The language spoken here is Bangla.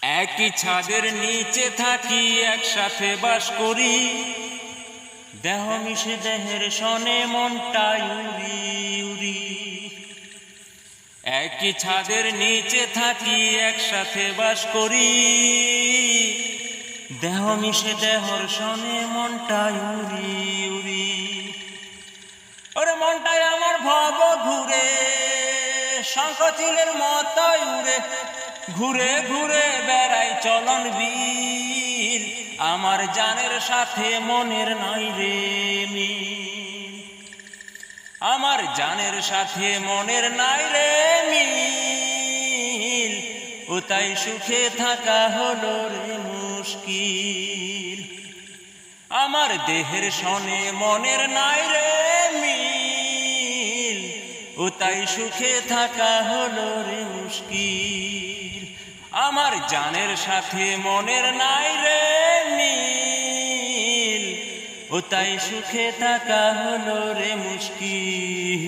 একই ছাদের নিচে থাকি, একসাথে বাস করি, দেহ মিশে দেহের সনে মনটা উড়ি উড়ি। একই ছাদের নিচে থাকি, একসাথে বাস করি, দেহ মিশে দেহর সনে মনটা উড়ি উড়ি। ওরে মনটাই আমার ভব ঘুরে, শঙ্খচিলের মতো উড়ে, ঘুরে ঘুরে বেড়াই চলন বীর। আমার জানের সাথে মনের নাই রে মিল, আমার জানের সাথে মনের নাই রে মিল। ও তাই সুখে থাকা হলো রে মুশকিল। আমার দেহের সনে মনের নাই রে মিল, ও তাই সুখে থাকা হলো রে মুশকিল। আমার জানের সাথে মনের নাই রে মিল, ও তাই সুখে থাকা হলো রে মুশকিল।